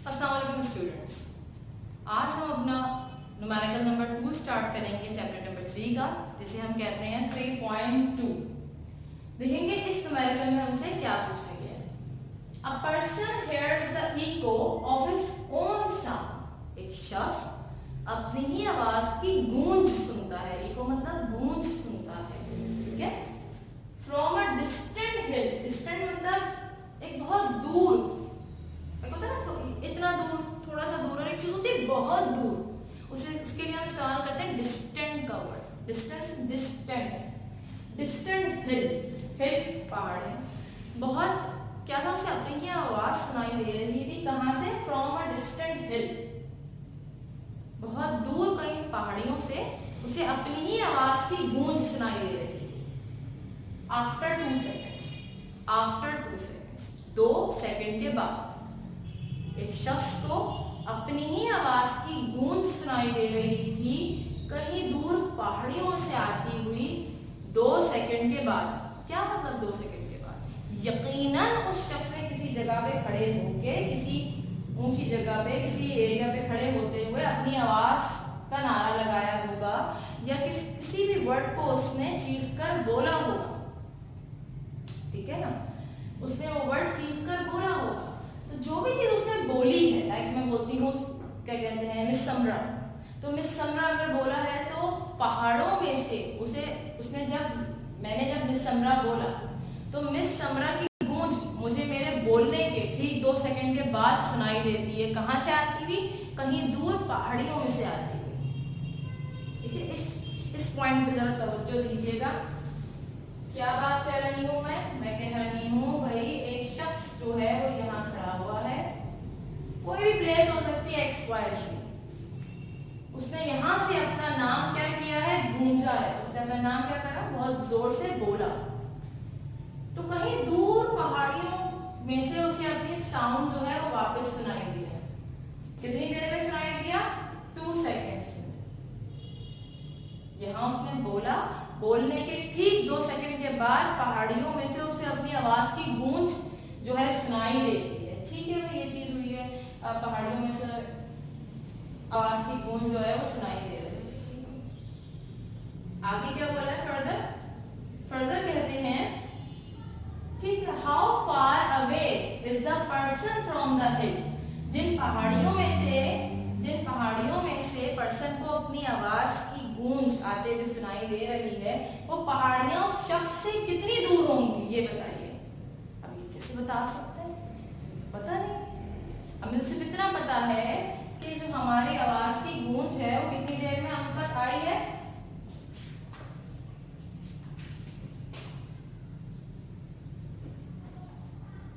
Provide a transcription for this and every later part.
अस्सलाम वालेकुम स्टूडेंट्स। आज हम अपना न्यूमेरिकल नंबर 2 स्टार्ट करेंगे, चैप्टर नंबर 3 का, जिसे हम कहते हैं 3.2। देखेंगे इस न्यूमेरिकल में हमसे क्या पूछा गया है। A person hairs the eco of his own sound. एक शख्स अपनी ही आवाज की गूंज सुनता है। इको मतलब गूंज सुनता है, ठीक है। From a distant hill. Distant मतलब एक बहुत दूर, होता है ना, तो इतना दूर, थोड़ा सा दूर, और एक चीज होती है बहुत दूर। उसके लिए हम इस्तेमाल करते हैं डिस्टेंट का वर्ड। डिस्टेंस, डिस्टेंट, डिस्टेंट हिल। हिल पहाड़ है। बहुत क्या था, उसे अपनी ही आवाज सुनाई दे रही थी। कहां से? फ्रॉम अ डिस्टेंट हिल। बहुत दूर कहीं पहाड़ियों से उसे अपनी ही आवाज की गूंज सुनाई दे रही थी। After 2 seconds. After 2 seconds, 2 second के बाद एक शख्स को अपनी ही आवाज की गूंज सुनाई दे रही थी, कहीं दूर पहाड़ियों से आती हुई 2 सेकंड के बाद। क्या मतलब 2 सेकंड के बाद? यकीनन उस शख्स ने किसी जगह पे खड़े होके, किसी ऊंची जगह पे, किसी एरिया पे खड़े होते हुए अपनी आवाज का नारा लगाया होगा, या किसी भी वर्ड को उसने चीख कर बोला होगा, ठीक है ना। उसने वो वर्ड चीख कर बोला होगा। तो जो भी चीज उसने बोली है, लाइक मैं बोलती हूँ, क्या कहते हैं, मिस समरा। तो मिस समरा अगर बोला है तो पहाड़ों में से उसने मैंने जब मिस समरा बोला तो मिस समरा की गूंज मुझे मेरे बोलने के ठीक 2 सेकंड के बाद सुनाई देती है। कहां से आती हुई? कहीं दूर पहाड़ियों में से आती हुई, ठीक है। इस पॉइंट पे जरा तवज्जो दीजिएगा। क्या बात कर रही हूँ मैं कह रही हूँ भाई, एक शख्स जो है वो यहाँ खड़ा हुआ है। कोई भी प्लेस हो सकती है, एक्स वाई सी। उसने यहाँ से अपना नाम क्या किया है? गूंजा है। उसने अपना नाम क्या करा? बहुत जोर से बोला। तो कहीं दूर पहाड़ियों में से उसे अपनी साउंड जो है वो वापस सुनाई दिया। कितनी देर में सुनाई दिया? 2 सेकेंड्स में। यहाँ उसने बोला, बोलने के ठीक 2 सेकंड के बाद पहाड़ियों में से उसे अपनी आवाज की गूंज जो है सुनाई देती है, ठीक है भाई। ये चीज हुई है, पहाड़ियों में से आवाज की गूंज जो है वो सुनाई दे रही है, ठीक है। आगे क्या बोला है? फर्दर कहते हैं, ठीक है, how far away is the person from the hill. जिन पहाड़ियों में से पर्सन को अपनी आवाज की गूंज आते हुए सुनाई दे रही है, वो पहाड़ियां उस शख्स से कितनी दूर होंगी, ये बताइए। अब ये कैसे बता सकते हैं? पता नहीं। हमें सिर्फ इतना पता है कि जो हमारी आवाज की गूंज है वो कितनी देर में हम तक आई है?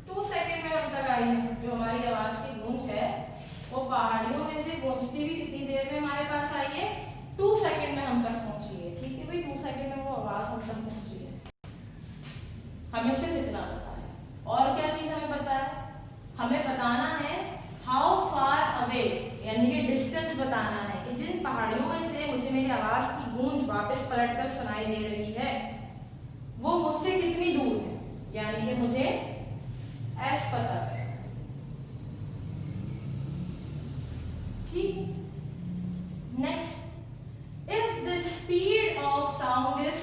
2 सेकेंड में हम तक आई है। जो हमारी आवाज की गूंज है वो पहाड़ियों में से गूंजती हुई कितनी देर में हमारे पास आई है? 2 सेकेंड में हम तक पहुंची है, ठीक है भाई। 2 सेकेंड में वो आवाज हम तक पहुंची है। हमें सिर्फ इतना पता है। और क्या चीज हमें पता है? हमें बताना है हाउ फार अवे, यानी कि डिस्टेंस बताना है कि जिन पहाड़ियों में से मुझे मेरी आवाज की गूंज वापस पलटकर सुनाई दे रही है वो मुझसे कितनी दूर है, यानी कि मुझे एस पता है, ठीक। Next, if the speed of sound is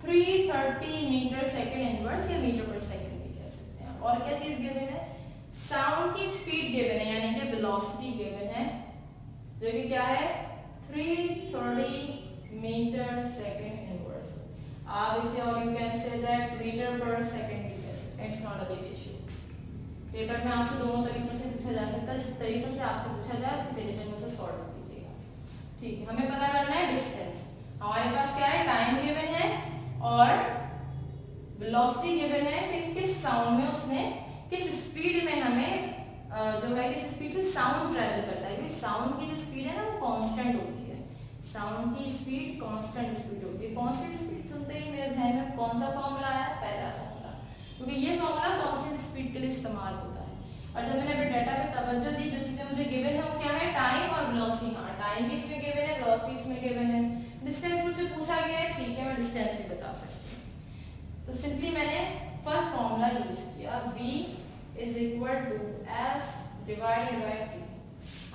330 meter second inverse, या मीटर पर सेकेंड भी कह सकते हैं। और क्या चीज गिवन है? साउंड की स्पीड गिवन है, यानी कि वेलोसिटी गिवन है, जो कि क्या है? 330 मीटर सेकेंड इनवर्स। आप इसे, और you can say that meter per second भी कह सकते हैं। It's not a big issue. Paper में आपसे दोनों तरीकों से पूछा जा सकता है। जिस तरीके से आपसे पूछा जाए उसी तरीके में उसे सॉल्व कीजिएगा, ठीक है। हमें पता करना है डिस्टेंस। हमारे पास क्या है? टाइम गिवन है और वेलोसिटी गिवन है कि किस साउंड में उसने, किस स्पीड में हमें जो है किस स्पीड से साउंड ट्रेवल करता है। क्योंकि साउंड की जो स्पीड है ना वो कांस्टेंट होती है। साउंड की स्पीड कांस्टेंट स्पीड होती है। कांस्टेंट स्पीड सुनते ही मेरे ध्यान में कौन सा फॉर्मूला आया? पहला फॉर्मूला, क्योंकि ये फॉर्मूला कांस्टेंट स्पीड के लिए इस्तेमाल होता है। और जब मैंने अपने डाटा पे तवज्जो दी, जो चीजें मुझे गिवन है वो क्या है? टाइम और वेलोसिटी। हाँ, टाइम भी इसमें गिवन है, वेलोसिटी इसमें गिवन है। डिस्टेंस मुझसे पूछा गया है, ठीक है, मैं डिस्टेंस भी बता सकती हूँ। तो सिंपली मैंने फर्स्ट फॉर्मूला यूज किया, v is equal to s divided by t।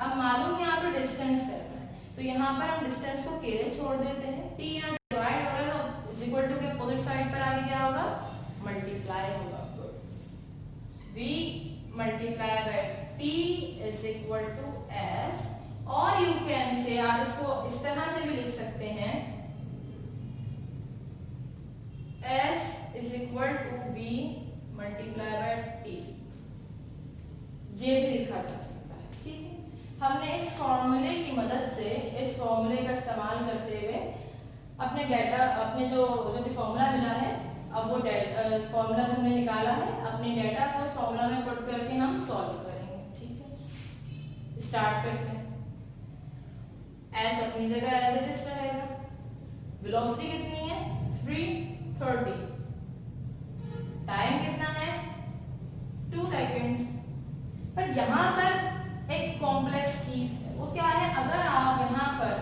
अब मालूम यहाँ पर डिस्टेंस करना है, तो यहाँ पर हम डिस्टेंस को केरे छोड़ देते हैं, टी यहाँ डिवाइड हो रहा है तो इज इक्वल टू के अपोजिट साइड पर आगे क्या होगा, मल्टीप्लाई होगा। v multiply by t is equal to s, और यू कैन से, आप इसको इस तरह से भी लिख सकते हैं, s is equal to v multiply by t, ये भी लिखा जा सकता है। ठीक है, हमने इस फॉर्मूले की मदद से, इस फॉर्मूले का इस्तेमाल करते हुए अपने डेटा, अपने जो भी फॉर्मूला मिला है, अब वो फॉर्मूला जो हमने निकाला है, अपने डेटा को इस फॉर्मूला में पुट करके हम सॉल्व करेंगे। ठीक है, स्टार्ट करते हैं। एस अपनी जगह एज इट इज रहेगा, वेलोसिटी कितनी है 330, टाइम कितना है 2 सेकेंड्स। बट यहाँ पर एक कॉम्प्लेक्स चीज है, वो क्या है, अगर आप यहाँ पर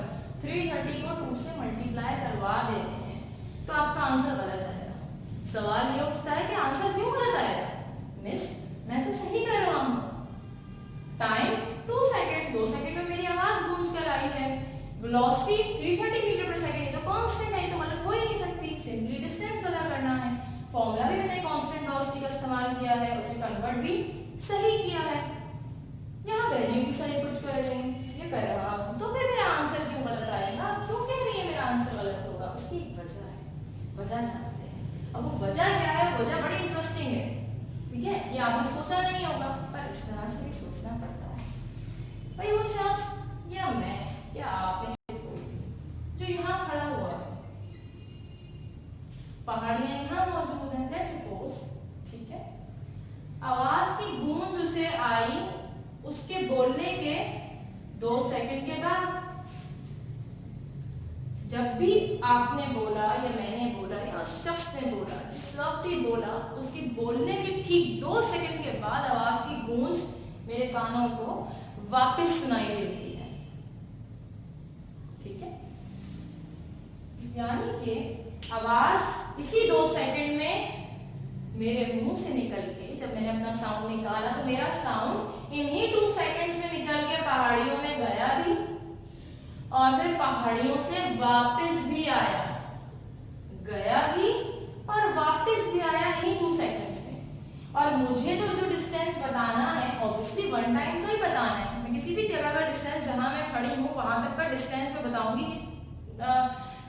330 को 2 से मल्टीप्लाई करवा देते हैं तो आपका आंसर गलत आएगा। सवाल ये उठता है कि आंसर क्यों गलत आएगा, मिस मैं तो सही कर रहा हूँ, टाइम 2 सेकेंड, 2 सेकेंड में मेरी आवाज गूंज कर आई है, वेलोसिटी 330 मीटर पर सेकेंड, ये तो कांस्टेंट है, ये तो गलत हो ही नहीं सकती, सिंपली डिस्टेंस पता करना है। फॉर्मूला भी मैंने कांस्टेंट वेलोसिटी का इस्तेमाल किया है, उसे कन्वर्ट भी सही किया है, यहाँ वैल्यू भी सही पुट कर रही हूँ, ये कर रहा हूँ, तो फिर मेरा आंसर क्यों गलत आएगा, क्यों कह रही है मेरा आंसर गलत होगा, उसकी एक वजह है, वजह जानते हैं। अब वो वजह क्या है, वजह बड़ी इंटरेस्टिंग है। ठीक है, ये आपने सोचा नहीं होगा, पर इस तरह से भी सोचना पड़ता है। भाई वो शख्स या मैं या आप में से कोई जो यहाँ खड़ा हुआ है, पहाड़ियां यहाँ मौजूद हैं, लेट्स सपोज, ठीक है, आवाज की गूंज उसे आई उसके बोलने के 2 सेकंड के बाद। जब भी आपने बोला या मैंने बोला या शख्स ने बोला, जिस वक्त ही बोला, उसके बोलने के ठीक 2 सेकंड के बाद आवाज की गूंज मेरे कानों को वापस सुनाई देती है। ठीक है, यानी कि आवाज इसी 2 सेकंड में मेरे मुंह से निकल के, जब मैंने अपना साउंड निकाला तो मेरा साउंड इन्हीं 2 सेकंड्स में निकल के पहाड़ियों में गया भी और फिर पहाड़ियों से वापस भी आया, गया भी और वापस भी आया इन्हीं 2 सेकंड्स में। और मुझे जो डिस्टेंस बताना है, ऑब्वियसली 1 टाइम तो ही बताना है, मैं किसी भी जगह का डिस्टेंस जहां मैं खड़ी हूँ वहां तक का डिस्टेंस मैं बताऊंगी कि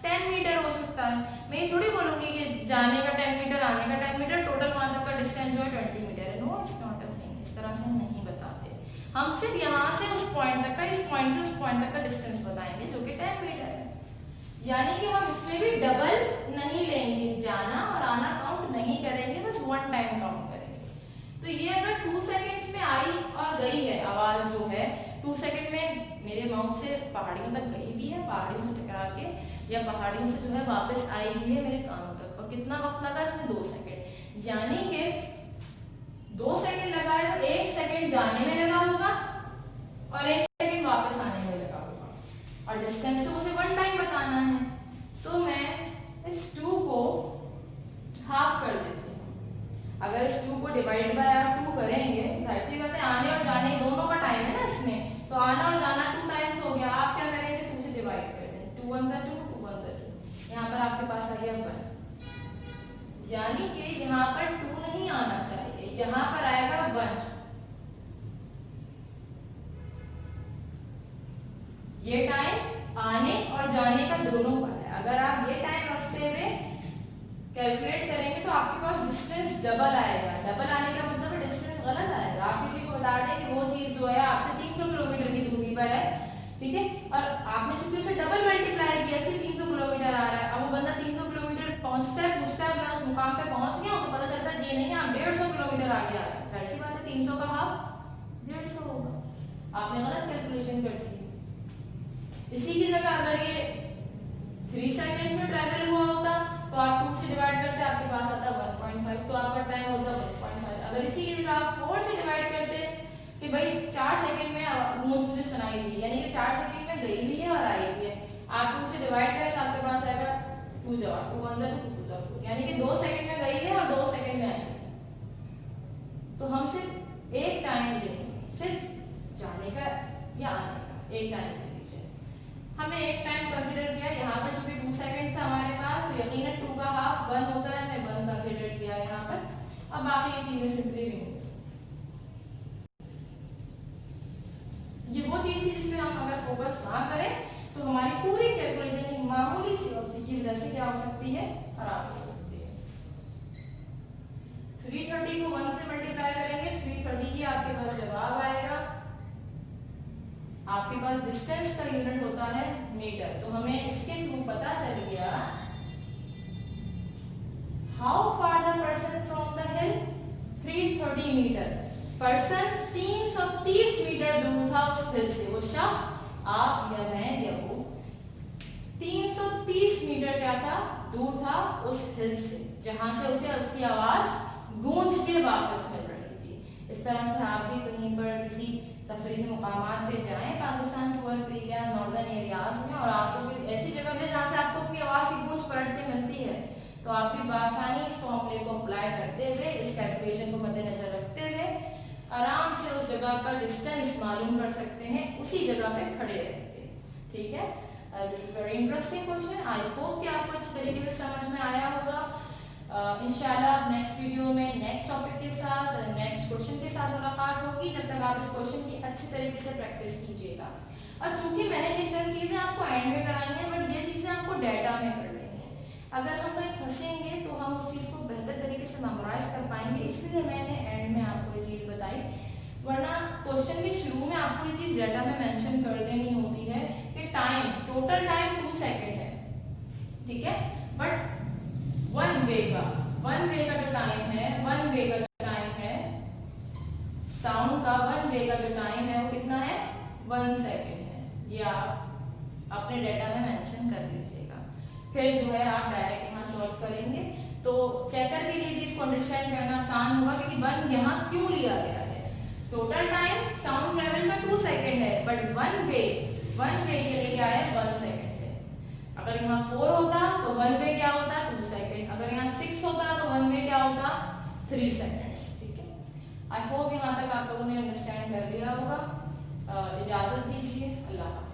10 मीटर हो सकता है। मैं ये थोड़ी बोलूंगी कि जाने का 10 मीटर, आने का 10 मीटर, टोटल वहां तक का डिस्टेंस जो है 20 मीटर है। No, it's not a thing, इस तरह से हम नहीं बताते। हम सिर्फ यहाँ से उस पॉइंट तक का, इस पॉइंट से उस पॉइंट तक का डिस्टेंस बताएंगे जो कि 10 मीटर है। यानी कि हम इसमें भी डबल नहीं लेंगे, जाना और आना काउंट नहीं करेंगे, बस 1 टाइम काउंट करेंगे। तो ये अगर 2 सेकेंड्स में आई और गई है आवाज, जो है 2 सेकेंड में मेरे माउथ से पहाड़ियों तक गई भी है, पहाड़ियों से टकरा के या पहाड़ियों से जो है वापस आई भी है मेरे कानों तक, और कितना वक्त लगा इसमें 2 सेकेंड। यानी कि 2 सेकेंड लगा है तो 1 सेकेंड जाने में लगा होगा और 1 सेकेंड वापस आने में लगा होगा, और डिस्टेंस तो मुझे 1 टाइम बताना है, तो मैं इस 2 को हाफ कर देती हूँ। अगर इस 2 को डिवाइड बाय आप 2 करेंगे, जाहिर सी बात है आने और जाने दोनों का टाइम है ना इसमें, तो आना और जाना 2 टाइम्स हो गया। आप क्या करें, इसे 2 से डिवाइड कर दें, 2 1 2, 2 1 2, यहाँ पर आपके पास आ गया 1, यानी कि यहाँ पर 2 नहीं आना चाहिए, यहाँ पर आएगा 1। ये टाइम आने और जाने का दोनों का है। अगर आप ये टाइम रखते हुए कैलकुलेट करेंगे तो आपके पास डिस्टेंस डबल आएगा। डबल आने का मतलब डिस्टेंस गलत आएगा। आप किसी को बता दें कि वो चीज जो है आपसे 300 किलोमीटर की दूरी पर है, ठीक है, और आपने चूंकि उसे डबल मल्टीप्लाई किया, इसलिए 300 किलोमीटर आ रहा है। अब वो बंदा 300 किलोमीटर पहुंचता है, पूछता है मैं उस मुकाम पे पहुंच गया हूं, तो पता चलता है जी नहीं, आप 150 किलोमीटर आगे आ रहे हैं। ऐसी बात है, 300 का हाफ 150 होगा, आपने गलत कैलकुलेशन कर दी। इसी की जगह अगर ये 3 सेकेंड्स में ट्रैवल हुआ होता तो आप 2 से डिवाइड करते, आपके पास आता 1.5, तो आपका टाइम होता 1.5। अगर इसी की जगह आप 4 से डिवाइड करते कि भाई 4 सेकंड में गूंज मुझे सुनाई दी, यानी कि 4 सेकंड में गई भी है और आई भी है, आप 2 से डिवाइड करें तो आपके पास आएगा 2 जवाब, 2 1 2 2 4, यानी कि 2 सेकंड में गई है और 2 सेकंड में आई है। तो हम सिर्फ एक टाइम देंगे, सिर्फ जाने का या आने एक टाइम ले लीजिए। हमने एक टाइम कंसीडर किया यहाँ पर, चूंकि 2 सेकंड था हमारे पास, तो यकीनन 2 का हाफ 1 होता है, हमने 1 कंसीडर किया यहाँ पर। अब बाकी ये चीजें सिंपली रिमूव। ये वो चीज थी जिसमें हम अगर फोकस ना करें तो हमारी पूरी कैलकुलेशन एक मामूली सी वक्त की वजह से क्या हो सकती है, खराब हो सकती है। 330 को 1 से मल्टीप्लाई करेंगे, 330 ही आपके पास जवाब आएगा। आपके पास डिस्टेंस का यूनिट होता है मीटर, तो हमें इसके थ्रू पता चल गया how far the person from the hill, 330 meter. Person 330 meter दूर था उस हिल से। वो शख्स, आप या मैं या वो, 330 मीटर क्या था, दूर था उस हिल से, जहां से उसे उसकी आवाज गूंज के वापस मिल रही थी। इस तरह से आप भी कहीं पर किसी तफरीही मुकामात पे जाएं पाकिस्तान टूर पे या नॉर्दर्न एरियाज में, और आपको कोई ऐसी जगह मिले जहाँ से आपको अपनी आवाज की गूंज पलटते मिलती है, तो आपकी बासानी इस फॉर्मूले को अप्लाई करते हुए, इस कैलकुलेशन को मद्देनजर रखते हुए आराम से उस जगह का डिस्टेंस मालूम कर सकते हैं उसी जगह पे खड़े रह के। ठीक है, this is very interesting question. I hope कि आपको अच्छी तरीके से समझ में आया होगा। इंशाल्लाह नेक्स्ट वीडियो में नेक्स्ट टॉपिक के साथ, नेक्स्ट क्वेश्चन के साथ मुलाकात होगी। जब तक आप इस क्वेश्चन की अच्छी तरीके से प्रैक्टिस कीजिएगा। और चूंकि मैंने ये चंद चीजें आपको एंड में कराई हैं, बट ये चीजें आपको डेटा में कर लेनी है। अगर हम कहीं फंसेंगे तो हम उस चीज को बेहतर तरीके से मेमोराइज कर पाएंगे, इसलिए मैंने एंड में आपको ये चीज बताई। वरना क्वेश्चन के शुरू में आपको ये चीज डेटा में मेंशन कर देनी होती है कि टाइम, टोटल टाइम 2 सेकंड है, ठीक है, बट वन वे का जो टाइम है, वन वे का जो टाइम है साउंड का, वन वे का जो टाइम है वो कितना है, 1 सेकंड है। ये आप अपने डेटा में मेंशन कर लीजिएगा। फिर जो है आप डायरेक्ट यहाँ सॉल्व करेंगे तो चेकर के लिए भी इसको अंडरस्टैंड करना आसान होगा, क्योंकि वन यहाँ क्यों लिया गया है। टोटल टाइम साउंड ट्रेवल का 2 सेकंड है, बट वन वे के लिए क्या है, 1 सेकंड है। अगर यहाँ 4 होता तो वन वे क्या होता, 2 सेकंड। अगर यहाँ 6 होता तो वन वे क्या होता, 3 सेकंड्स। ठीक है, आई होप यहाँ तक आप लोगों ने अंडरस्टैंड कर लिया होगा। इजाजत दीजिए, अल्लाह हाफ़िज़।